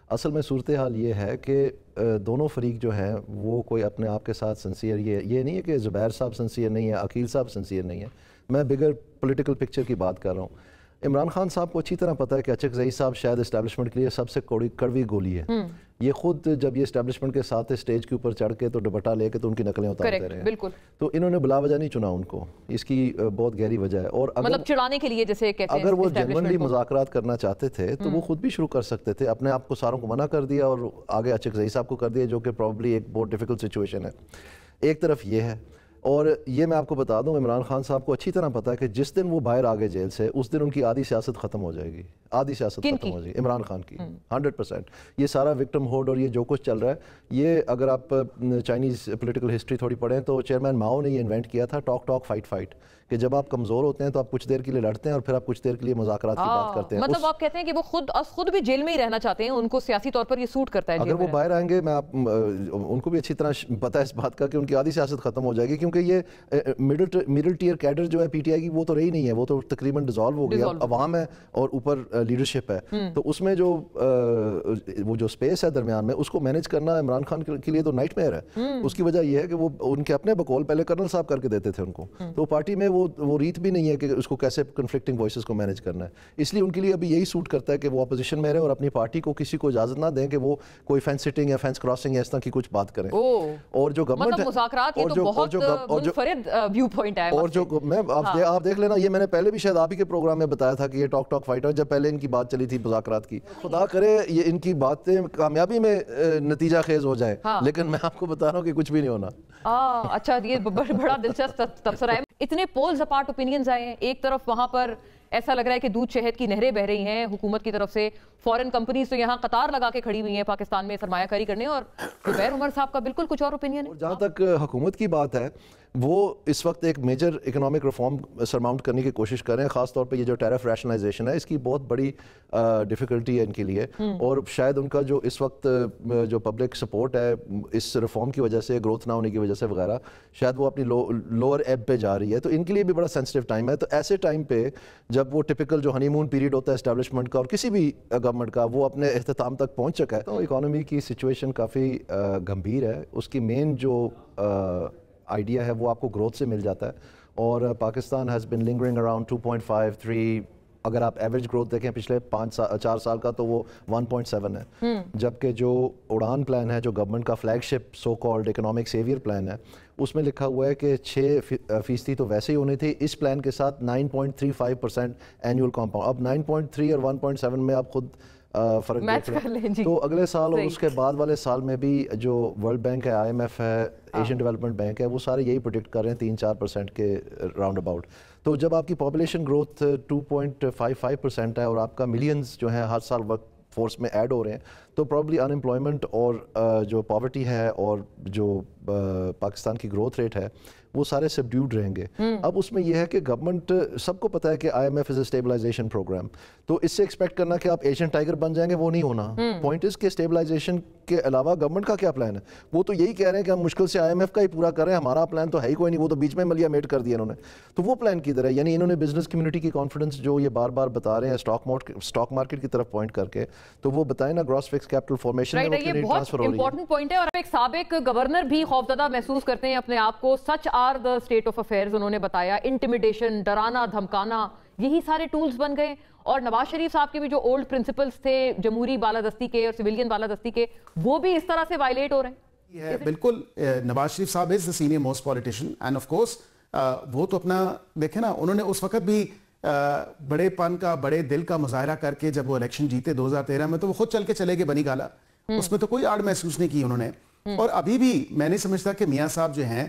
اصل میں صورتحال یہ ہے کہ دونوں فریق جو ہیں وہ کوئی اپنے آپ کے ساتھ سنسیئر یہ نہیں ہے کہ زبیر صاحب سنسیئر نہیں ہے، عقیل صاحب سنسیئر نہیں ہے. میں بگر پولیٹیکل پکچر کی بات کر رہا ہوں. عمران خان صاحب کو اچھی طرح پتہ ہے کہ اچک صاحب شاید اسٹیبلشمنٹ کے لیے سب سے کڑوی گولی ہے. یہ خود جب یہ اسٹیبلشمنٹ کے ساتھ اسٹیج کے اوپر چڑھ کے تو دوپٹہ لے کے تو ان کی نقلیں اتارتے رہے ہیں. تو انہوں نے بلا وجہ نہیں چنا ان کو، اس کی بہت گہری وجہ ہے. اور مطلب چڑھانے کے لیے جیسے کہتے ہیں اگر وہ جنرلی مذاکرات کرنا چاہتے تھے تو وہ خود بھی شروع کر سکتے تھے. اپنے آپ کو ساروں کو منع کر دیا اور آگے اچک صاحب کو کر دیا، جو کہ پرابلی ایک بہت ڈیفیکلٹ سچویشن ہے. ایک طرف یہ ہے، اور یہ میں آپ کو بتا دوں عمران خان صاحب کو اچھی طرح پتا ہے کہ جس دن وہ باہر آگے جیل سے اس دن ان کی آدھی سیاست ختم ہو جائے گی. آدھی سیاست ختم ہو جائے گی عمران خان کی 100%. یہ سارا وکٹم ہوڈ اور یہ جو کچھ چل رہا ہے، یہ اگر آپ چائنیز پولیٹیکل ہسٹری تھوڑی پڑھیں تو چیئرمین ماؤ نے یہ انوینٹ کیا تھا، ٹاک ٹاک فائٹ فائٹ، کہ جب آپ کمزور ہوتے ہیں تو آپ کچھ دیر کے لیے لڑتے ہیں اور پھر آپ کچھ دیر کے لیے مذاکرات کی بات کرتے ہیں. مطلب آپ کہتے ہیں کہ وہ خود بھی جیل میں ہی رہنا چاہتے ہیں، ان کو سیاسی طور پر یہ سوٹ کرتا ہے. اگر وہ باہر آئیں گے، ان کو بھی اچھی طرح پتہ ہے اس بات کا کہ ان کی آدھی سیاست ختم ہو جائے گی، کیونکہ یہ مڈل ٹیئر کیڈر جو ہے پی ٹی آئی کی وہ تو رہی نہیں ہے، وہ تو تقریباً ڈیزالو ہو گیا. عوام ہے اور اوپر لیڈرشپ ہے، تو اس میں وہ جو سپیس ہے درمیان میں، اس کو مینیج کرنا عمران خان کے لیے تو نائٹ میئر ہے. اس کی وجہ یہ ہے کہ وہ ان کے اپنے بقول پہلے کرنل صاحب کر کے دیتے تھے ان کو، تو پارٹی میں وہ ریت بھی نہیں ہے کہ اس کو کیسے کنفلکٹنگ وائسز کو مینیج کرنا ہے. اس لیے ان کے لیے ابھی یہی سوٹ کرتا ہے کہ وہ اپوزیشن میں رہے اور اپنی پارٹی کو کسی کو اجازت نہ دیں کہ وہ کوئی فینس سٹنگ یا فینس کراسنگ یا اس طرح کی کچھ بات کریں. اور جو گورنمنٹ مذاکرات یہ تو بہت منفرد ویو پوائنٹ ہے. اور جو آپ دیکھ لینا، یہ میں نے پہلے بھی شاید آپ ہی کے پروگرام میں بتایا تھا کہ یہ ٹاک ٹاک فائٹر، جب پہلے ان کی بات چلی تھی مذاکرات کی، خدا کرے یہ ان کی باتیں کامیابی میں نتیجہ خیز ہو جائے، لیکن میں آپ کو بتا رہا ہوں کہ کچھ بھی نہیں ہونا. اچھا، یہ بڑا دلچسپ تبصرہ ہے. اتنے پولز اپارٹ اوپینینز آئے ہیں. ایک طرف وہاں پر ایسا لگ رہا ہے کہ دودھ شہد کی نہریں بہ رہی ہیں حکومت کی طرف سے، فورن کمپنیز تو یہاں قطار لگا کے کھڑی ہوئی ہیں پاکستان میں سرمایہ کاری کرنے، اور زبیر عمر صاحب کا بالکل کچھ اور اوپینین ہے. جہاں تک حکومت کی بات ہے، وہ اس وقت ایک میجر اکنامک ریفارم سرماؤنٹ کرنے کی کوشش کر رہے ہیں. خاص طور پہ یہ جو ٹیرف ریشنلائزیشن ہے، اس کی بہت بڑی ڈیفیکلٹی ہے ان کے لیے، اور شاید ان کا جو اس وقت جو پبلک سپورٹ ہے اس ریفارم کی وجہ سے، گروتھ نہ ہونے کی وجہ سے وغیرہ، شاید وہ اپنی لوور ایب پہ جا رہی ہے. تو ان کے لیے بھی بڑا سینسٹیو ٹائم ہے. تو ایسے ٹائم پہ جب وہ ٹپیکل جو ہنی مون پیریڈ ہوتا ہے اسٹیبلشمنٹ کا اور کسی بھی گورنمنٹ کا، وہ اپنے اختتام تک پہنچ چکا ہے، تو اکانومی کی سچویشن کافی گمبھیر ہے. اس کی مین جو آئیڈیا ہے وہ آپ کو گروتھ سے مل جاتا ہے، اور Pakistan has been lingering around 2.5 3. اگر آپ ایوریج گروتھ دیکھیں پچھلے 4 سال کا تو وہ 1.7 ہے. جبکہ جو اڑان پلان ہے، جو گورنمنٹ کا flagship so called economic saviour plan ہے، اس میں لکھا ہوا ہے کہ 6% تو ویسے ہی ہونے تھے. اس پلان کے ساتھ 9.35% اینیول کمپاؤنڈ. اب 9.3 اور 1.7 میں آپ خود فرق دیکھ لیں. تو اگلے سال اور اس کے بعد والے سال میں بھی جو ورلڈ بینک ہے، آئی ایم ایف ہے، ایشین ڈیولپمنٹ بینک ہے، وہ سارے یہی پروڈکٹ کر رہے ہیں 3-4% کے راؤنڈ اباؤٹ. تو جب آپ کی پاپولیشن گروتھ 2.55% ہے اور آپ کا ملینز جو ہیں ہر سال ورک فورس میں ایڈ ہو رہے ہیں، تو پرابلی ان امپلائمنٹ اور جو پاورٹی ہے اور جو پاکستان کی گروتھ ریٹ ہے وہ سارے سبڈیوڈ رہیں گے. اب اس میں یہ ہے کہ گورنمنٹ، سب کو پتہ ہے کہ I M F is a stabilization program, تو اس سے ایکسپیکٹ کرنا کہ آپ ایشین ٹائیگر بن جائیں گے، وہ نہیں ہونا. پوائنٹ اس کے اسٹیبلائزیشن کے علاوہ گورنمنٹ کا کیا پلان ہے؟ وہ تو یہی کہہ رہے ہیں کہ ہم مشکل سے آئی ایم ایف کا ہی پورا کر رہے ہیں، ہمارا پلان تو ہے ہی کوئی نہیں، وہ تو بیچ میں ملیا میٹ کر دیا انہوں نے. تو وہ پلان کدھر ہے؟ یعنی انہوں نے بزنس کمیونٹی کی کانفیڈنس جو یہ بار بار بتا رہے ہیں اسٹاک مارکیٹ کی طرف پوائنٹ کر کے، تو وہ بتائیں نا گراس فکس کیپٹل فارمیشن میں وہ کیوں نہیں ٹرانسفر ہو رہی ہے. امپورٹنٹ پوائنٹ ہے. اور ایک سابق گورنر بھی خوفزدہ محسوس کرتے ہیں اپنے آپ کو. Such are the state of affairs انہوں نے بتایا. انٹیمیڈیشن، ڈرانا دھمکانا، یہی سارے ٹولز بن گئے. اور نواز شریف صاحب کے بھی جو اولڈ پرنسپلز تھے جمہوری بالادستی کے اور سویلین بالادستی کے، وہ بھی اس طرح سے وائلیٹ ہو رہے ہیں. بالکل. نواز شریف صاحب از the senior most politician and of course وہ تو اپنا دیکھیں نا، انہوں نے اس وقت بھی بڑے پن کا، بڑے دل کا مظاہرہ کر کے جب وہ الیکشن جیتے 2013 میں، تو وہ خود چل کے چلے گئے بنی گالا. اس میں تو کوئی آڑ محسوس نہیں کی انہوں نے. اور ابھی بھی میں نہیں سمجھتا کہ میاں صاحب جو ہیں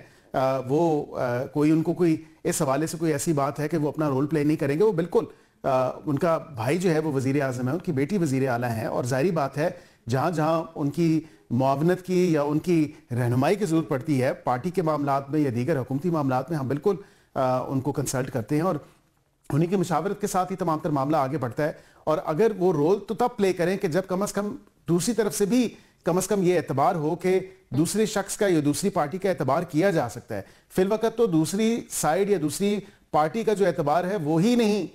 وہ کوئی ان کو کوئی اس حوالے سے کوئی ایسی بات ہے کہ وہ اپنا رول پلے نہیں کریں گے. وہ بالکل ان کا بھائی جو ہے وہ وزیر اعظم ہے، ان کی بیٹی وزیر اعلیٰ ہیں، اور ظاہری بات ہے جہاں جہاں ان کی معاونت کی یا ان کی رہنمائی کی ضرورت پڑتی ہے پارٹی کے معاملات میں یا دیگر حکومتی معاملات میں، ہم بالکل ان کو کنسلٹ کرتے ہیں اور انہیں کی مشاورت کے ساتھ ہی تمام تر معاملہ آگے بڑھتا ہے. اور اگر وہ رول تو تب پلے کریں کہ جب کم از کم دوسری طرف سے بھی کم از کم یہ اعتبار ہو کہ دوسرے شخص کا یا دوسری پارٹی کا اعتبار کیا جا سکتا ہے. فی الوقت تو دوسری سائیڈ یا دوسری پارٹی کا جو اعتبار ہے وہی نہیں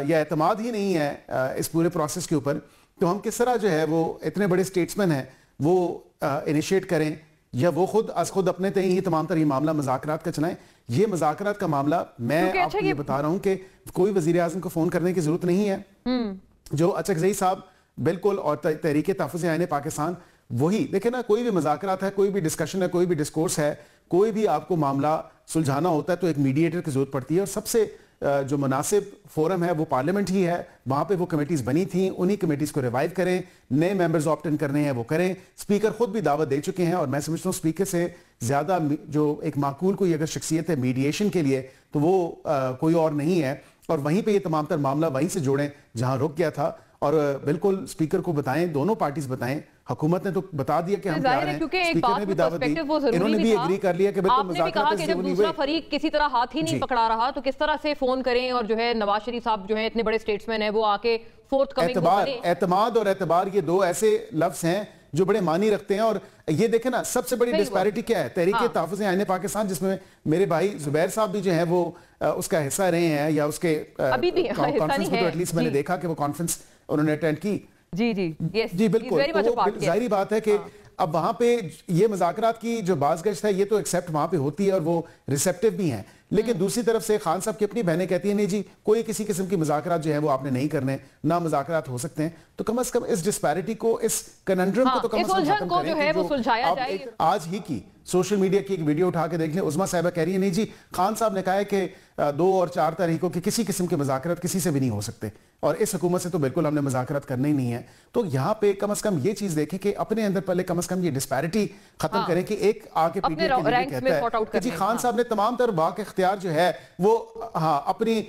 یا اعتماد ہی نہیں ہے اس پورے پروسیس کے اوپر. تو ہم کس طرح جو ہے وہ اتنے بڑے اسٹیٹسمین ہیں وہ انیشیٹ کریں یا وہ خود اپنے تئیں ہی تمام تر یہ معاملہ مذاکرات کا چلائیں. یہ مذاکرات کا معاملہ میں آپ کو یہ بتا رہا ہوں کہ کوئی وزیر اعظم کو فون کرنے کی ضرورت نہیں ہے. جو اچکزئی صاحب بالکل اور تحریک تحفظ آئین پاکستان وہی دیکھیں نا, کوئی بھی مذاکرات ہے, کوئی بھی ڈسکشن ہے, کوئی بھی ڈسکورس ہے, کوئی بھی آپ کو معاملہ سلجھانا ہوتا ہے تو ایک میڈیٹر کی ضرورت پڑتی ہے. اور سب سے جو مناسب فورم ہے وہ پارلیمنٹ ہی ہے. وہاں پہ وہ کمیٹیز بنی تھیں, انہی کمیٹیز کو ریوائیو کریں, نئے ممبرز آپٹ ان کرنے ہیں وہ کریں. اسپیکر خود بھی دعوت دے چکے ہیں اور میں سمجھتا ہوں اسپیکر سے زیادہ جو ایک معقول کوئی اگر شخصیت ہے میڈییشن کے لیے تو وہ کوئی اور نہیں ہے. اور وہیں پہ یہ تمام تر معاملہ وہیں سے جوڑیں جہاں رک گیا تھا. اور بالکل اسپیکر کو بتائیں, دونوں پارٹیز بتائیں. حکومت نے تو بتا دیا کہ ہم تیار ہیں, اسپیکر نے بھی دعوت دی, انہوں نے بھی ایگری کر لیا کہ بالکل مذاکرات سے جب دوسرا فریق کسی طرح ہاتھ ہی نہیں پکڑا رہا تو کس طرح سے فون کریں اور جو ہے نواز شریف صاحب جو ہیں اتنے بڑے اسٹیٹسمین ہیں وہ آ کے فورتھ کمنگ اعتماد اور اعتبار یہ دو ایسے لفظ ہیں جو بڑے معنی رکھتے ہیں. اور یہ دیکھیں نا سب سے بڑی ڈسپیرٹی کیا ہے, تحریک تحفظ آئین پاکستان جس میں میرے بھائی زبیر صاحب بھی جو ہیں وہ اس کا حصہ رہے ہیں یا اس کے کانفرنس کو تو ایٹ لیسٹ میں نے دیکھا کہ وہ کانفرنس انہوں نے اٹینڈ کی. جی بالکل, ظاہری بات ہے کہ اب وہاں پہ یہ مذاکرات کی جو باز گشت ہے یہ تو ایکسیپٹ وہاں پہ ہوتی ہے اور وہ ریسیپٹیو بھی ہیں. لیکن دوسری طرف سے خان صاحب کی اپنی بہنیں کہتی ہیں نہیں جی کوئی کسی قسم کی مذاکرات جو ہے وہ آپ نے نہیں کرنے, نہ مذاکرات ہو سکتے ہیں. تو کم از کم اس ڈسپیرٹی کو, اس کننڈرم کو تو کم از کم ختم کریں. آج ہی کی سوشل میڈیا کی ایک ویڈیو اٹھا کے دیکھ لیں, عظمیٰ صاحبہ کہہ رہی ہے نہیں جی خان صاحب نے کہا ہے کہ 2 اور 4 تاریخوں کی کسی قسم کے مذاکرات کسی سے بھی نہیں ہو سکتے اور اس حکومت سے تو بالکل ہم نے مذاکرات کرنے ہی نہیں ہے. تو یہاں پہ کم از کم یہ چیز دیکھیں کہ اپنے اندر پہلے کم از کم یہ ڈسپیرٹی ختم کریں کہ ایک آ کے پی ٹی آئی کے لیے کہتا ہے کہ جی خان صاحب نے تمام تر واقع اختیار جو ہے وہ اپنی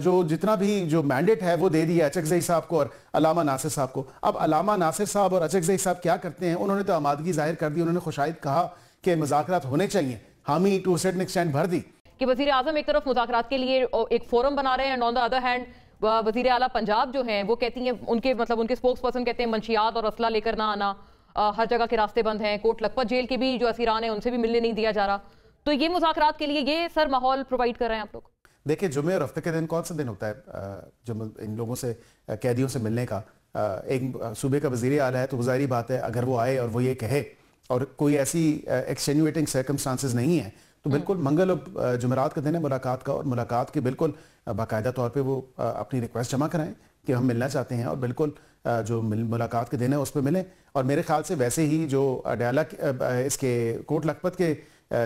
جو جتنا بھی جو مینڈیٹ ہے وہ دے دیا اچکزئی صاحب کو اور علامہ ناصر صاحب کو. اب علامہ ناصر صاحب اور اچکزئی صاحب کیا کرتے ہیں, انہوں نے تو آمادگی ظاہر کر دی, انہوں نے خوشائد کہا کہ مذاکرات ہونے چاہیے, حامی ٹو سرٹن ایکسٹینٹ بھر دی کہ وزیر اعظم ایک طرف مذاکرات کے لیے ایک فورم بنا رہے ہیں, آن دا ادر ہینڈ وزیر اعلیٰ پنجاب جو ہیں وہ کہتی ہیں ان کے اسپوکس پرسن کہتے ہیں منشیات اور اسلحہ لے کر نہ آنا, ہر جگہ کے راستے بند ہیں, کوٹ لکھپت جیل کے بھی جو اسیران ہیں ان سے بھی ملنے نہیں دیا جا رہا. تو یہ مذاکرات کے لیے یہ سر ماحول پرووائڈ کر رہے ہیں آپ لوگ. دیکھیں جمعے اور ہفتے کے دن کون سا دن ہوتا ہے جو ان لوگوں سے قیدیوں سے ملنے کا؟ ایک صوبے کا وزیر اعلیٰ ہے تو ظاہری بات ہے اگر وہ آئے اور وہ یہ کہے اور کوئی ایسی ایکسٹینیویٹنگ سرکمسٹانسز نہیں ہیں تو بالکل منگل اور جمعرات کا دن ہے ملاقات کا, اور ملاقات کے بالکل باقاعدہ طور پہ وہ اپنی ریکویسٹ جمع کرائیں کہ ہم ملنا چاہتے ہیں, اور بالکل جو ملاقات کے دن ہے اس پہ ملیں. اور میرے خیال سے ویسے ہی جو اڈیالہ اس کے کوٹ لکھپت کے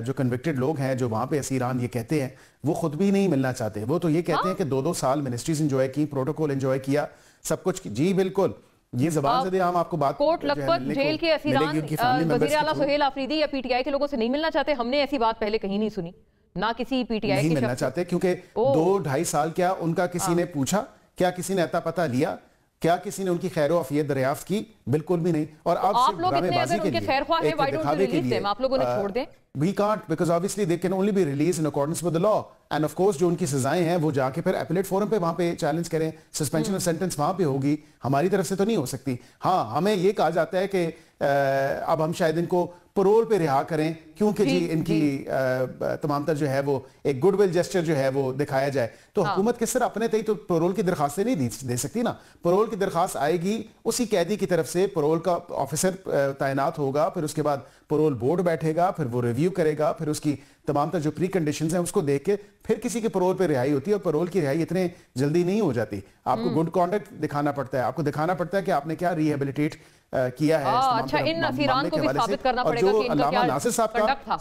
جو کنوکٹڈ لوگ ہیں جو وہاں پہ اسیران یہ کہتے ہیں وہ خود بھی نہیں ملنا چاہتے. وہ تو یہ کہتے ہیں کہ 2 سال منسٹریز انجوائے کی, پروٹوکول انجوائے کیا, سب کچھ. جی بالکل, یہ زبان سے دے ہم آپ کو بات کوٹ لکھپت جیل کے اسیران وزیر اعلیٰ سہیل آفریدی یا پی ٹی آئی کے لوگوں سے نہیں ملنا چاہتے. ہم نے ایسی بات پہلے کہیں نہیں سنی, نہ کسی پی ٹی آئی نہیں ملنا چاہتے کیونکہ 2-2.5 سال کیا ان کا کسی نے پوچھا, کیا کسی نے اتا پتہ لیا, کیا کسی نے ان کی خیر و عافیت دریافت کی؟ بالکل بھی نہیں. اور آپ لوگ اتنے اگر ان کے خیر خواہ ہیں, why don't you release them? آپ لوگوں نے چھوڑ دیں. We can't because obviously they can only be released in accordance with the law. And of course جو ان کی سزائیں ہیں وہ جا کے پھر اپیلیٹ فورم پہ وہاں پہ چیلنج کریں, سسپینشن آف سینٹنس وہاں پہ ہوگی, ہماری طرف سے تو نہیں ہو سکتی. ہاں ہمیں یہ کہا جاتا ہے کہ اب ہم شاید ان کو پرول پہ رہا کریں کیونکہ جی ان کی تمام تر جو ہے وہ ایک گڈ ول جسچر جو ہے وہ دکھایا جائے. تو حکومت کس طرح اپنے تئیں تو پرول کی درخواستیں نہیں دے سکتی نا. پرول کی درخواست آئے گی اسی قیدی کی طرف سے, پرول کا آفیسر تعینات ہوگا, پھر اس کے بعد پرول بورڈ بیٹھے گا, پھر وہ ریویو کرے گا, پھر اس کی تمام تر جو پری کنڈیشنز ہیں اس کو دیکھ کے پھر کسی کے پرول پہ رہائی ہوتی ہے. اور پرول کی رہائی اتنے جلدی نہیں ہو جاتی, آپ کو گڈ کانڈکٹ دکھانا پڑتا ہے, آپ کو دکھانا پڑتا ہے کہ آپ نے کیا ریہیبلیٹیٹ کیا ہے. اچھا ان اسیران کو بھی ثابت کرنا پڑے گا کہ ان کا کیا کنڈکٹ تھا.